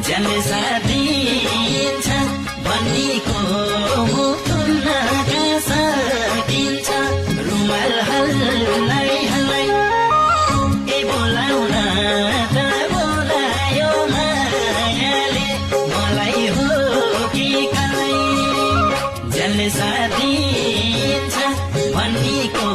जसले साथिन्छ भन्नीको मुखुन्न सकिन्छ रुमाल हल्लाई हल्लाई ए बोलाउन त बोलायो मायाले मलाई हो कि कसलाई जसले साथिन्छ भन्नीको